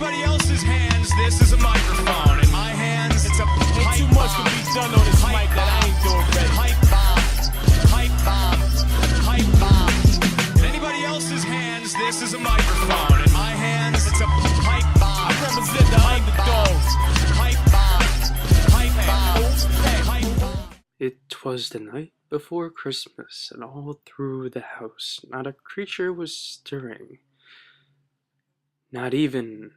anybody else's hands, this is a microphone. In my hands, it's a pipe bomb. Too much can be done on this mic that I ain't doing ready. Pipe bomb. Pipe bomb. Pipe bomb. In anybody else's hands, this is a microphone. In my hands, it's a pipe bomb. I represent the underdogs. Pipe bomb. Pipe bomb. Pipe bomb. It was the night before Christmas, and all through the house not a creature was stirring. Not even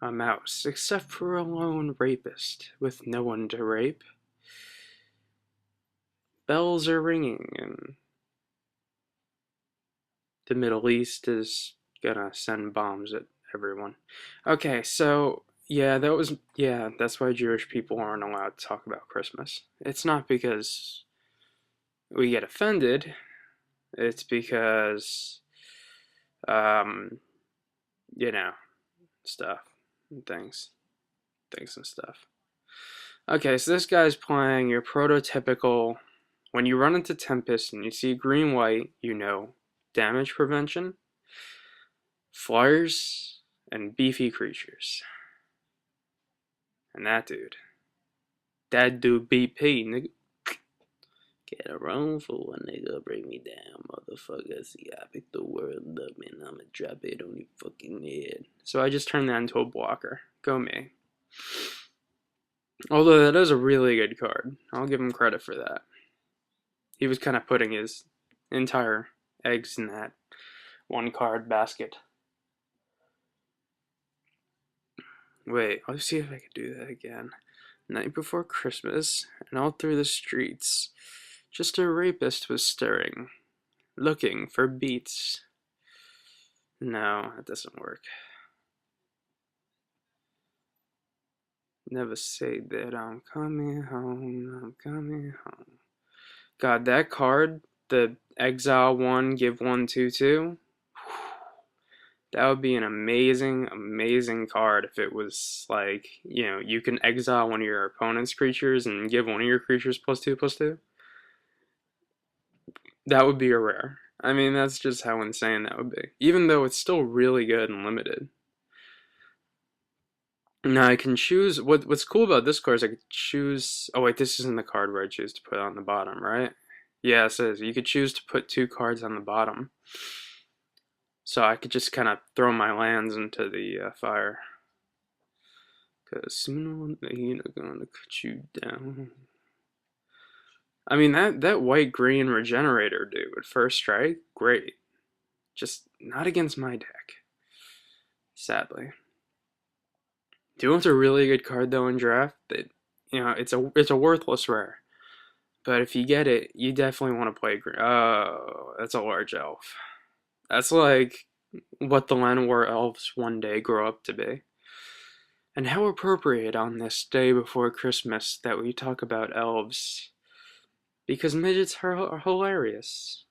a mouse, except for a lone rapist with no one to rape. Bells are ringing, and the Middle East is gonna send bombs at everyone. Okay, so that's why Jewish people aren't allowed to talk about Christmas. It's not because we get offended, it's because, stuff and things and stuff. Okay, so this guy's playing your prototypical, when you run into Tempest and you see green-white, damage prevention, flyers, and beefy creatures. And that dude BP, nigga. Get a room for a nigga, bring me down, motherfucker. See, I picked the world up, man. I'ma drop it on your fucking head. So I just turned that into a blocker. Go me. Although that is a really good card. I'll give him credit for that. He was kind of putting his entire eggs in that one card basket. Wait, let's see if I could do that again. Night before Christmas, and all through the streets, just a rapist was stirring, looking for beats. No, that doesn't work. Never say that I'm coming home, God, that card, the Exile 1, Give 1, 2/2, that would be an amazing, amazing card if it was like, you can exile one of your opponent's creatures and give one of your creatures +2/+2. That would be a rare. I mean, that's just how insane that would be. Even though it's still really good and limited. Now I can choose, what's cool about this card is I could choose, oh wait, this isn't the card where I choose to put on the bottom, right? Yeah, it says you could choose to put 2 cards on the bottom. So I could just kind of throw my lands into the fire. Because sooner or later they're gonna cut you down. I mean, that white-green regenerator dude, first strike, great. Just not against my deck. Sadly. Do you want a really good card though in draft? That, it's a worthless rare. But if you get it, you definitely want to play green. Oh, that's a large elf. That's like what the Llanowar elves one day grow up to be. And how appropriate on this day before Christmas that we talk about elves. Because midgets are hilarious.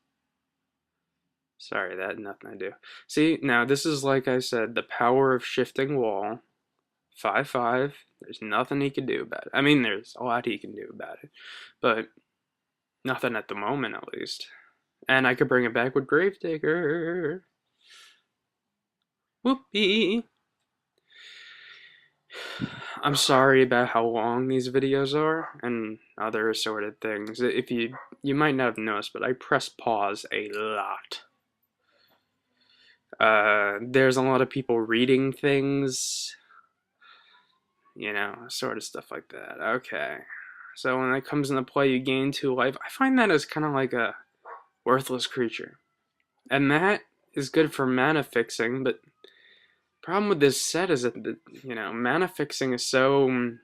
Sorry, that had nothing to do. See, now this is like I said, the power of shifting wall. 5/5. There's nothing he can do about it. I mean, there's a lot he can do about it. But nothing at the moment, at least. And I could bring it back with Gravedigger. Whoopee. I'm sorry about how long these videos are and other assorted things. If you might not have noticed, but I press pause a lot. There's a lot of people reading things, sort of stuff like that. Okay. So when that comes into play, you gain 2 life. I find that as kind of like a worthless creature. And that is good for mana fixing, but problem with this set is that, mana fixing is so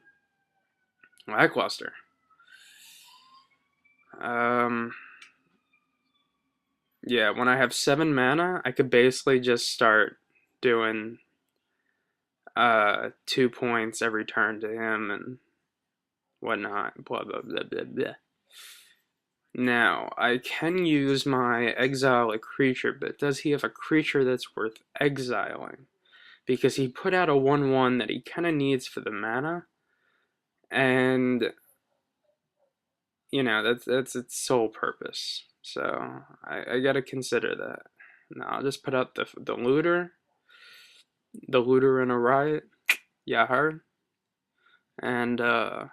lackluster. Yeah, when I have 7 mana, I could basically just start doing 2 points every turn to him and whatnot, blah, blah, blah, blah, blah. Now, I can use my exile a creature, but does he have a creature that's worth exiling? Because he put out a 1/1 that he kind of needs for the mana, and, that's its sole purpose. So, I gotta consider that. Now, I'll just put out the looter, the looter in a riot. Yeah, I heard. And I'm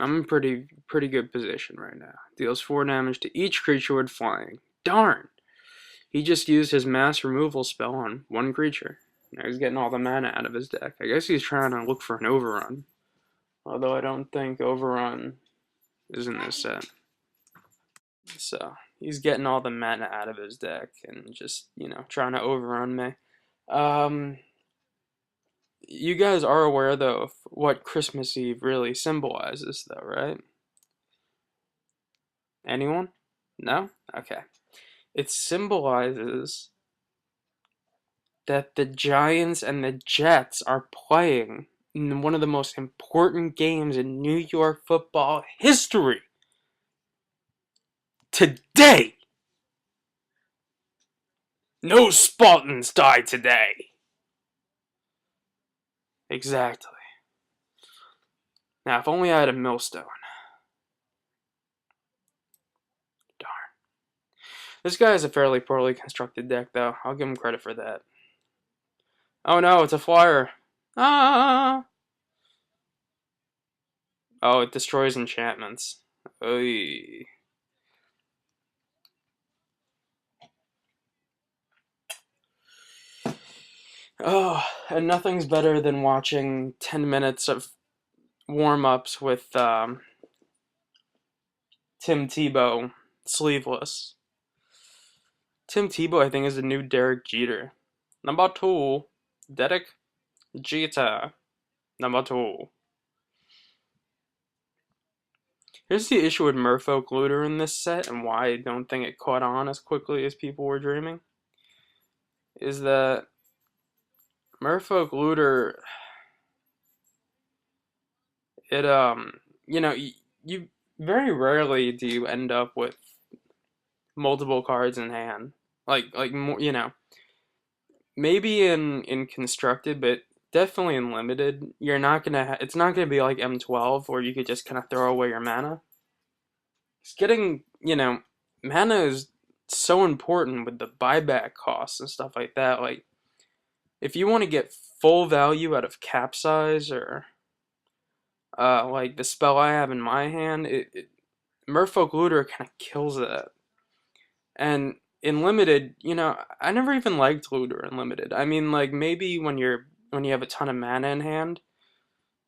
in pretty good position right now. Deals 4 damage to each creature with flying. Darn! He just used his mass removal spell on one creature. Now he's getting all the mana out of his deck. I guess he's trying to look for an overrun. Although I don't think overrun is in this set. So he's getting all the mana out of his deck and just, trying to overrun me. You guys are aware, though, of what Christmas Eve really symbolizes, though, right? Anyone? No? Okay. It symbolizes that the Giants and the Jets are playing in one of the most important games in New York football history. Today! No Spartans die today! Exactly. Now, if only I had a millstone. Darn. This guy has a fairly poorly constructed deck, though. I'll give him credit for that. Oh no, it's a flyer. Ah! Oh, it destroys enchantments. Oy. Oh, and nothing's better than watching 10 minutes of warm-ups with Tim Tebow sleeveless. Tim Tebow, I think, is the new Derek Jeter. Number 2, Derek Jeter. Number 2. Here's the issue with Merfolk Looter in this set, and why I don't think it caught on as quickly as people were dreaming, is that Merfolk Looter, it, you very rarely do you end up with multiple cards in hand. Maybe in constructed, but definitely in limited, you're not gonna. It's not gonna be like M12, where you could just kind of throw away your mana. It's getting, mana is so important with the buyback costs and stuff like that. Like, if you want to get full value out of Capsize or like the spell I have in my hand, Merfolk Looter kind of kills that. And in limited, I never even liked Looter in limited. I mean, like, maybe when you have a ton of mana in hand,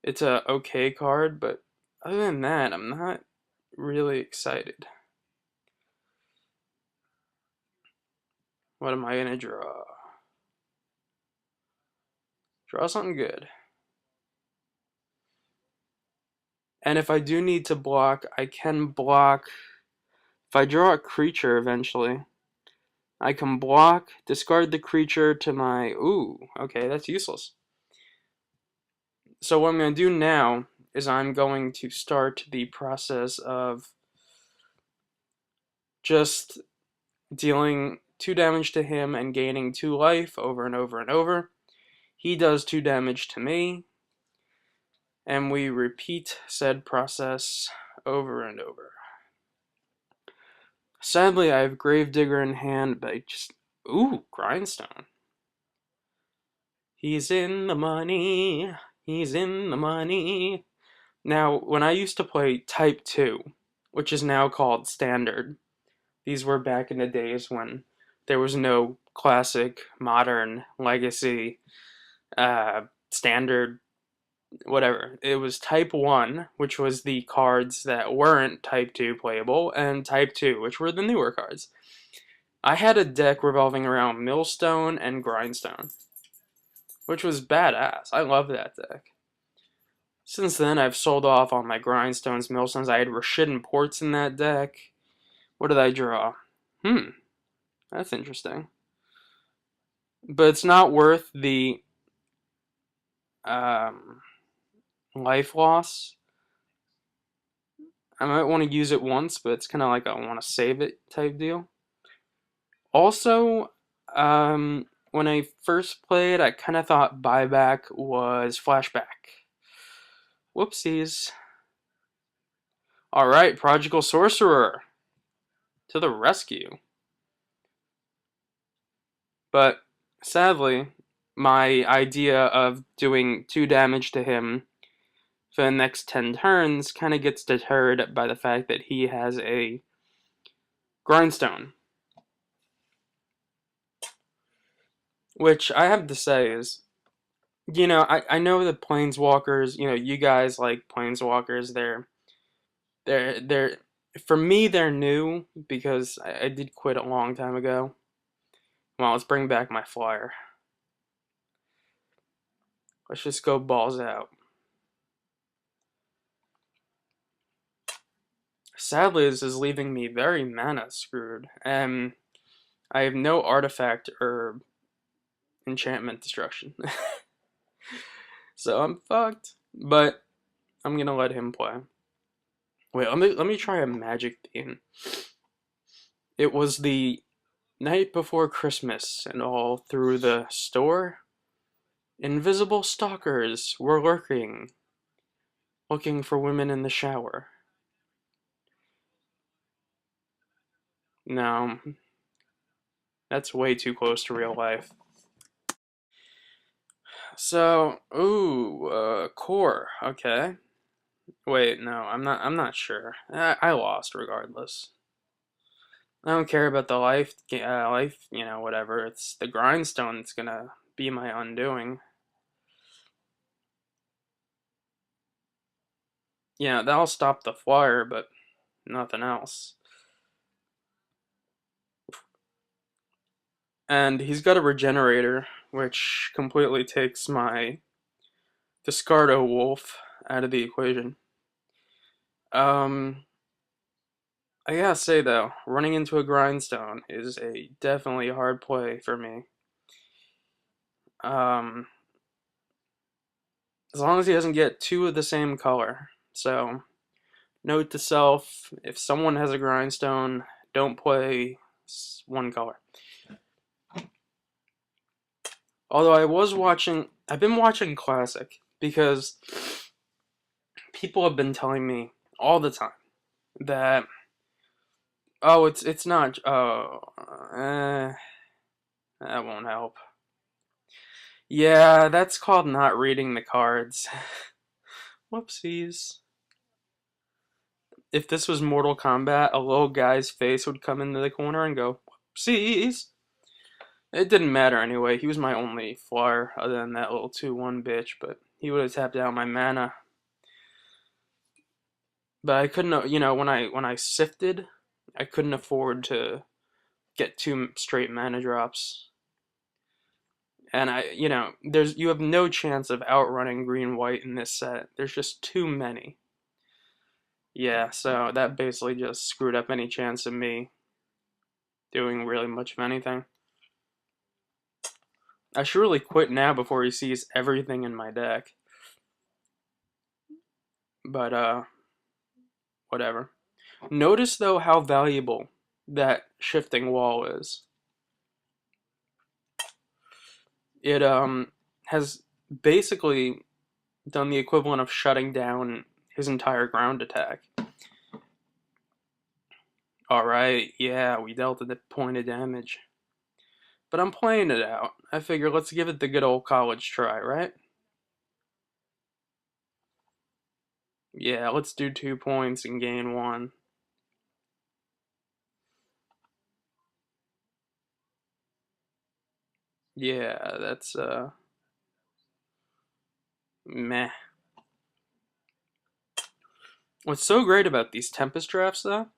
it's a okay card, but other than that, I'm not really excited. What am I gonna draw? Draw something good. And if I do need to block, I can block. If I draw a creature eventually, I can block, discard the creature to my... Ooh, okay, that's useless. So what I'm going to do now is I'm going to start the process of just dealing 2 damage to him and gaining 2 life over and over and over. He does 2 damage to me, and we repeat said process over and over. Sadly, I have Gravedigger in hand, but I just... Ooh, Grindstone. He's in the money. He's in the money. Now, when I used to play Type 2, which is now called Standard, these were back in the days when there was no Classic, Modern, Legacy, Standard, whatever. It was Type 1, which was the cards that weren't Type 2 playable, and Type 2, which were the newer cards. I had a deck revolving around Millstone and Grindstone, which was badass. I love that deck. Since then, I've sold off all my Grindstones, Millstones. I had Rashidon Ports in that deck. What did I draw? That's interesting. But it's not worth the life loss. I might want to use it once, but it's kind of like I want to save it type deal. Also, when I first played, I kind of thought buyback was flashback. Whoopsies. Alright, Prodigal Sorcerer. To the rescue. But sadly, my idea of doing 2 damage to him for the next 10 turns kind of gets deterred by the fact that he has a grindstone. Which I have to say is, I know the planeswalkers, you guys like planeswalkers, they're for me they're new because I did quit a long time ago. Well, let's bring back my flyer. Let's just go balls out. Sadly, this is leaving me very mana screwed, and I have no artifact or enchantment destruction. So I'm fucked, but I'm gonna let him play. Wait, let me try a magic theme. It was the night before Christmas, and all through the store, invisible stalkers were lurking, looking for women in the shower. No, that's way too close to real life. So, core, okay. Wait, no, I'm not sure. I lost regardless. I don't care about the life, whatever. It's the grindstone that's gonna be my undoing. Yeah, that'll stop the flyer, but nothing else. And he's got a regenerator, which completely takes my Discardo Wolf out of the equation. I gotta say though, running into a grindstone is a definitely hard play for me. As long as he doesn't get 2 of the same color. So, note to self, if someone has a grindstone, don't play 1 color. Although I've been watching Classic, because people have been telling me all the time that, oh, it's not, that won't help. Yeah, that's called not reading the cards. Whoopsies. If this was Mortal Kombat, a little guy's face would come into the corner and go, whoopsies. It didn't matter anyway. He was my only flyer other than that little 2-1 bitch, but he would have tapped out my mana. But I couldn't, when I sifted, I couldn't afford to get 2 straight mana drops. And you have no chance of outrunning green-white in this set. There's just too many. Yeah, so that basically just screwed up any chance of me doing really much of anything. I should really quit now before he sees everything in my deck. But, whatever. Notice, though, how valuable that shifting wall is. It, has basically done the equivalent of shutting down his entire ground attack. Alright, yeah, we dealt a point of damage. But I'm playing it out. I figure let's give it the good old college try, right? Yeah, let's do 2 points and gain 1. Yeah, that's, meh. What's so great about these Tempest drafts, though,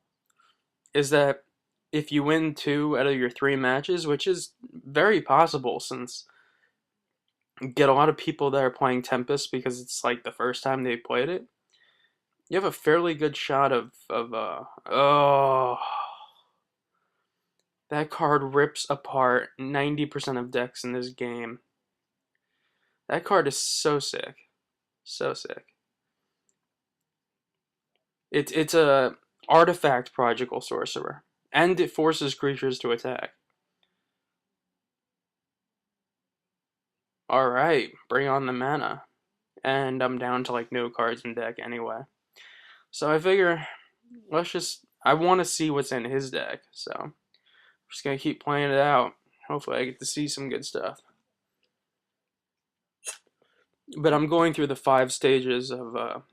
is that if you win 2 out of your 3 matches, which is very possible since you get a lot of people that are playing Tempest because it's like the first time they played it, you have a fairly good shot of oh, that card rips apart 90% of decks in this game. That card is so sick. So sick. It's a artifact prodigal sorcerer, and it forces creatures to attack. Alright, bring on the mana. And I'm down to like no cards in deck anyway. So I figure, I want to see what's in his deck, so I'm just gonna keep playing it out. Hopefully I get to see some good stuff. But I'm going through the 5 stages of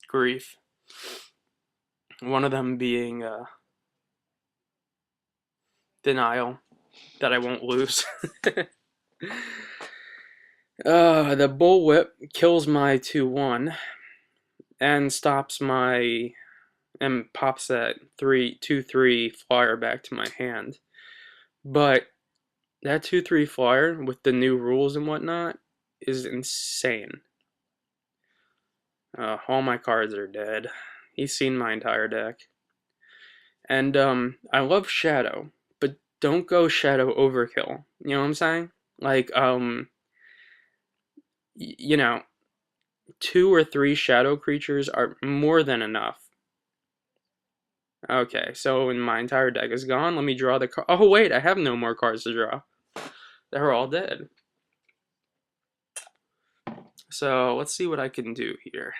grief. One of them being denial that I won't lose. The bullwhip kills my 2/1 and stops my and pops that 2/3 flyer back to my hand. But that 2/3 flyer with the new rules and whatnot is insane. All my cards are dead. He's seen my entire deck. And I love Shadow, but don't go Shadow overkill. You know what I'm saying? Like, you know, 2 or 3 Shadow creatures are more than enough. Okay, so when my entire deck is gone, let me draw the card. Oh wait, I have no more cards to draw. They're all dead. So let's see what I can do here.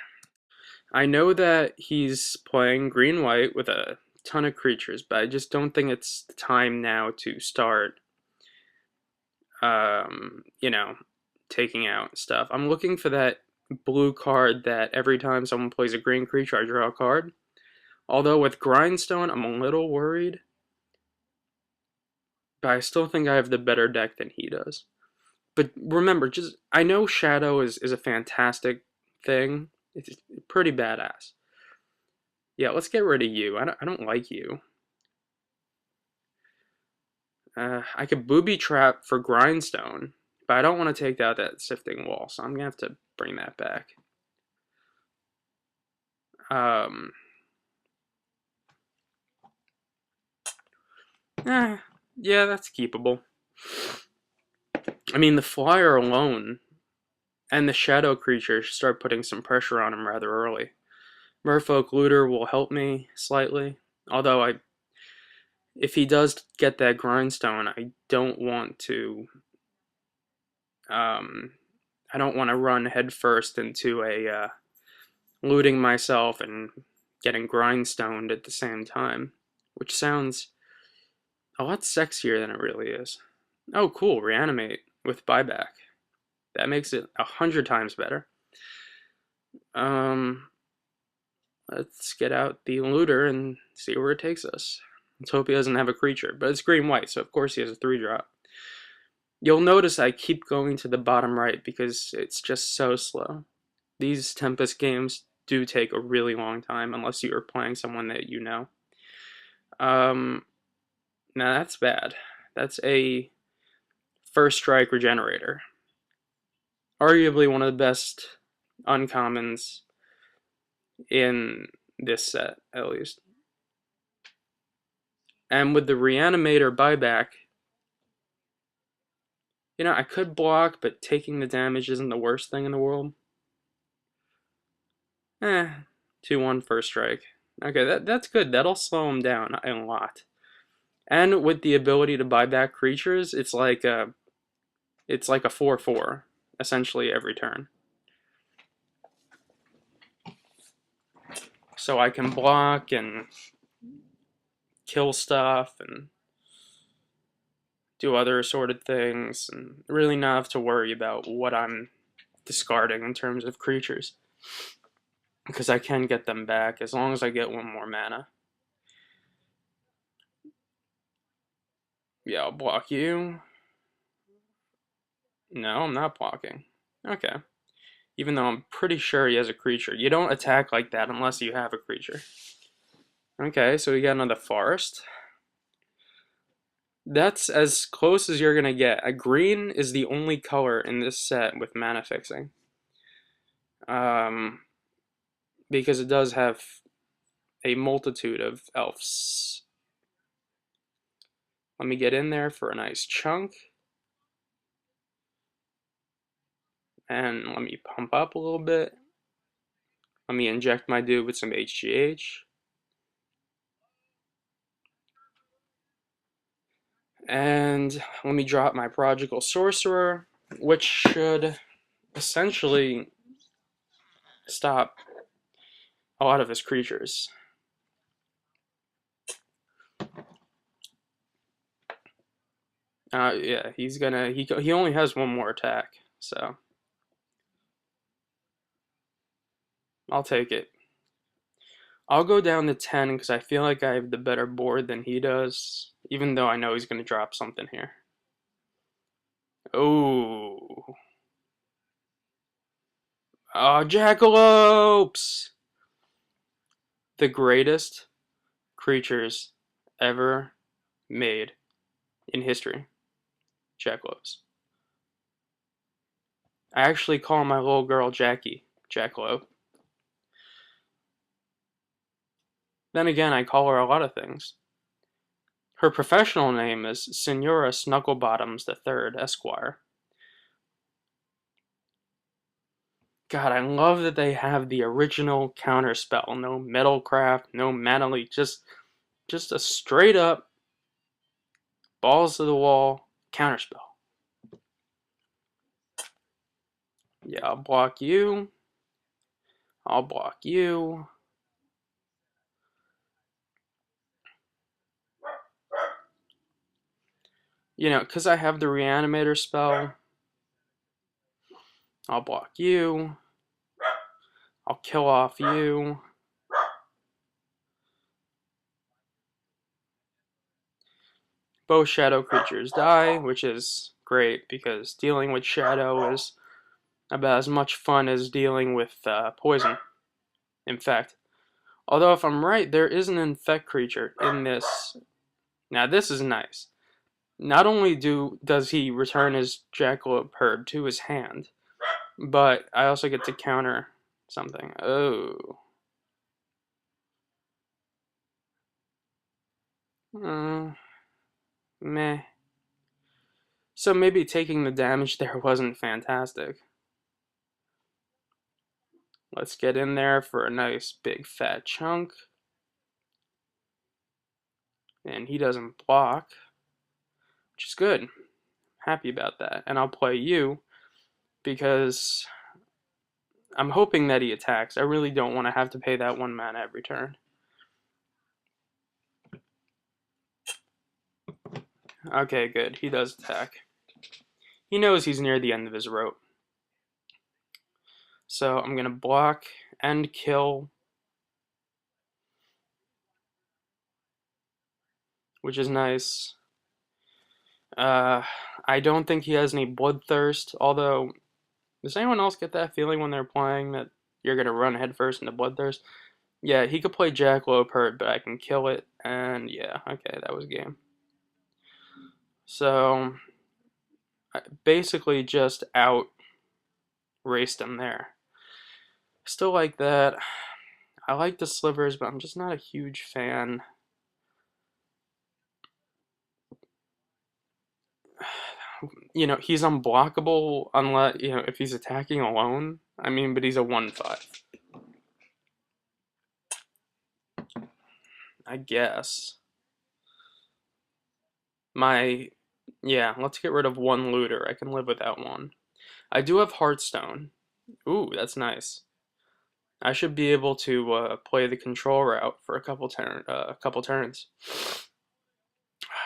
I know that he's playing green-white with a ton of creatures, but I just don't think it's the time now to start, you know, taking out stuff. I'm looking for that blue card that every time someone plays a green creature, I draw a card. Although with Grindstone, I'm a little worried. But I still think I have the better deck than he does. But remember, just I know Shadow is a fantastic thing. It's pretty badass. Yeah, let's get rid of you. I don't like you. I could booby trap for Grindstone, but I don't want to take out that Sifting Wall, so I'm going to have to bring that back. Yeah, that's keepable. I mean, the flyer alone and the shadow creature should start putting some pressure on him rather early. Merfolk Looter will help me slightly, although if he does get that Grindstone, I don't want to run headfirst into a looting myself and getting Grindstoned at the same time, which sounds a lot sexier than it really is. Oh, cool, reanimate with buyback. That makes it 100 times better. Let's get out the looter and see where it takes us. Let's hope he doesn't have a creature, but it's green-white, so of course he has a 3-drop. You'll notice I keep going to the bottom right because it's just so slow. These Tempest games do take a really long time unless you are playing someone that you know. Now that's bad. That's a first strike regenerator. Arguably one of the best uncommons in this set, at least. And with the reanimator buyback, you know, I could block, but taking the damage isn't the worst thing in the world. 2-1 first strike. Okay, that's good. That'll slow him down a lot. And with the ability to buy back creatures, it's like a 4/4 essentially every turn. So I can block and kill stuff and do other assorted things and really not have to worry about what I'm discarding in terms of creatures. Because I can get them back as long as I get 1 more mana. Yeah, I'll block you. No, I'm not blocking. Okay. Even though I'm pretty sure he has a creature. You don't attack like that unless you have a creature. Okay, so we got another forest. That's as close as you're gonna get. A green is the only color in this set with mana fixing. Because it does have a multitude of elves. Let me get in there for a nice chunk. And let me pump up a little bit. Let me inject my dude with some HGH. And let me drop my Prodigal Sorcerer, which should essentially stop a lot of his creatures. Yeah, he's gonna. He only has one more attack, so I'll take it. I'll go down to 10 because I feel like I have the better board than he does, even though I know he's gonna drop something here. Oh, jackalopes! The greatest creatures ever made in history. Jackalopes. I actually call my little girl Jackie Jackalope. Then again, I call her a lot of things. Her professional name is Senora Snugglebottoms III, Esquire. God, I love that they have the original counterspell. No metalcraft, no mana leak, just a straight up balls to the wall counterspell. Yeah, I'll block you. I'll block you. You know, because I have the reanimator spell, I'll block you. I'll kill off you. Both shadow creatures die, which is great because dealing with shadow is about as much fun as dealing with poison. Infect. Although, if I'm right, there is an infect creature in this. Now, this is nice. Not only does he return his Jackalope Herb to his hand, but I also get to counter something. Oh. Meh. So maybe taking the damage there wasn't fantastic. Let's get in there for a nice big fat chunk. And he doesn't block, which is good. Happy about that. And I'll play you because I'm hoping that he attacks. I really don't want to have to pay that 1 mana every turn. Okay, good. He does attack. He knows he's near the end of his rope. So I'm going to block and kill, which is nice. I don't think he has any Bloodthirst, although, does anyone else get that feeling when they're playing that you're going to run headfirst into Bloodthirst? Yeah, he could play Jackalope Herd, but I can kill it, and yeah, okay, that was game. So, I basically just out-raced him there. Still like that. I like the slivers, but I'm just not a huge fan. You know, he's unblockable unless, you know, if he's attacking alone. I mean, but he's a 1/5. I guess. Yeah, let's get rid of 1 looter. I can live without 1. I do have Hearthstone. Ooh, that's nice. I should be able to play the control route for a couple turns.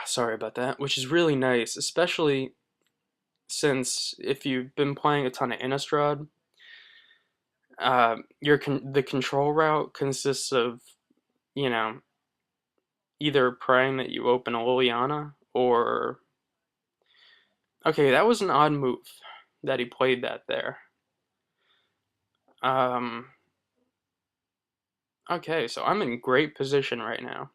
Sorry about that, which is really nice, especially since if you've been playing a ton of Innistrad, the control route consists of, you know, either praying that you open a Liliana or... Okay, that was an odd move that he played that there. Okay, so I'm in great position right now.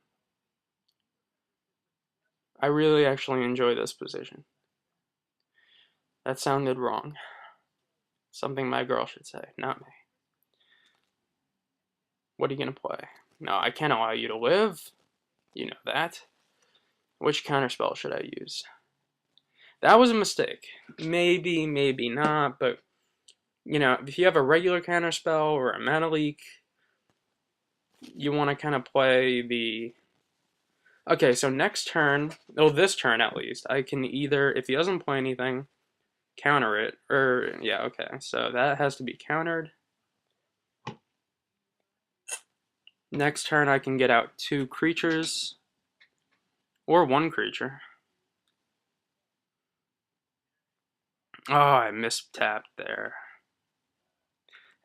I really actually enjoy this position. That sounded wrong. Something my girl should say, not me. What are you gonna play? No, I can't allow you to live. You know that. Which counterspell should I use? That was a mistake. Maybe, maybe not, but, you know, if you have a regular counterspell or a mana leak, you want to kind of play the... Okay, so next turn, this turn at least, I can either, if he doesn't play anything, counter it, or, yeah, okay, so that has to be countered. Next turn I can get out 2 creatures, or 1 creature. Oh, I mistapped there.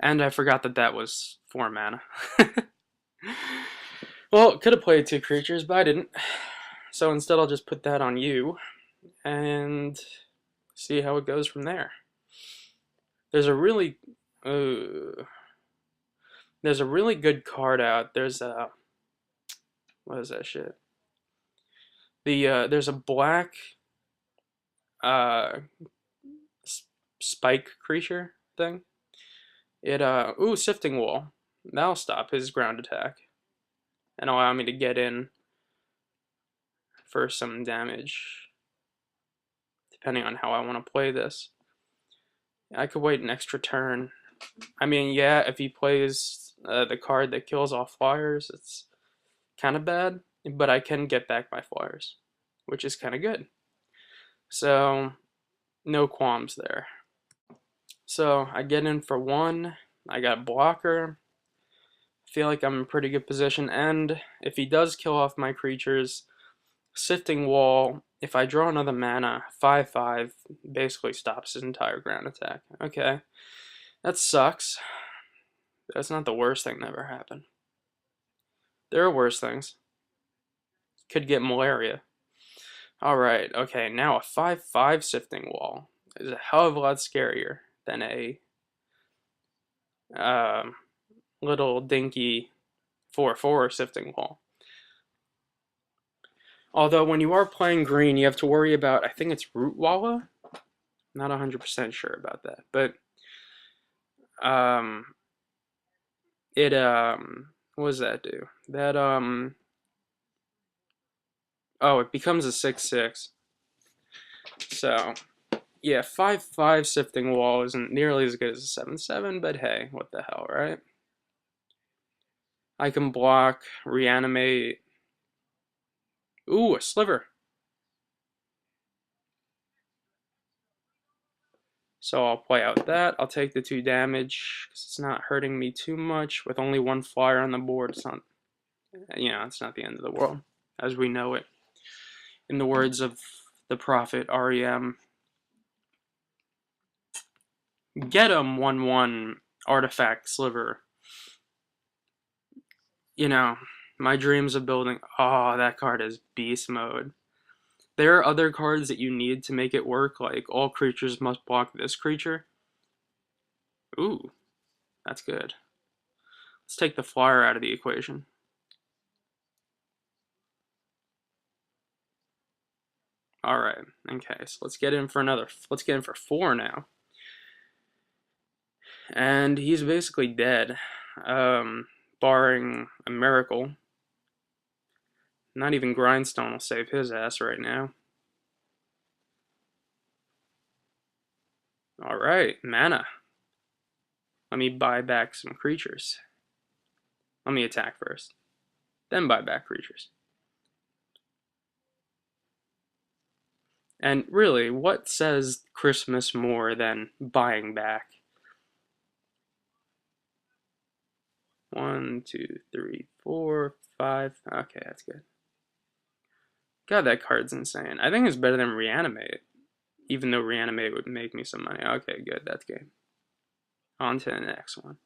And I forgot that that was 4 mana. Well, could have played 2 creatures, but I didn't. So instead I'll just put that on you and see how it goes from there. There's a really there's a really good card out. There's a what is that shit? There's a black uh spike creature thing. It Sifting Wall. That'll stop his ground attack and allow me to get in for some damage, depending on how I want to play this. I could wait an extra turn. I mean, yeah, if he plays the card that kills all flyers, it's kind of bad, but I can get back my flyers, which is kind of good. So, no qualms there. So, I get in for 1. I got a blocker. I feel like I'm in pretty good position, and if he does kill off my creatures, Sifting Wall, if I draw another mana, 5/5 basically stops his entire ground attack. Okay, that sucks. That's not the worst thing that ever happened. There are worse things. Could get malaria. Alright, okay, now a 5/5 Sifting Wall is a hell of a lot scarier than a little dinky 4/4 Sifting Wall. Although when you are playing green, you have to worry about, I think it's Root Walla? Not 100% sure about that, but what does that do? That oh, it becomes a 6/6. So, yeah, 5/5 Sifting Wall isn't nearly as good as a 7/7, but hey, what the hell, right? I can block, reanimate. Ooh, a Sliver. So I'll play out that. I'll take the 2 damage because it's not hurting me too much. With only 1 flyer on the board, it's not, it's not the end of the world as we know it. In the words of the prophet REM, get 'em 1/1 artifact Sliver. My dreams of building. Oh, that card is beast mode. There are other cards that you need to make it work, like all creatures must block this creature. Ooh, that's good. Let's take the flyer out of the equation. Alright, okay, so let's get in for 4 now. And he's basically dead. Barring a miracle. Not even Grindstone will save his ass right now. Alright, mana. Let me buy back some creatures. Let me attack first. Then buy back creatures. And really, what says Christmas more than buying back? 1, 2, 3, 4, 5. Okay, that's good. God, that card's insane. I think it's better than Reanimate. Even though Reanimate would make me some money. Okay, good, that's game. On to the next one.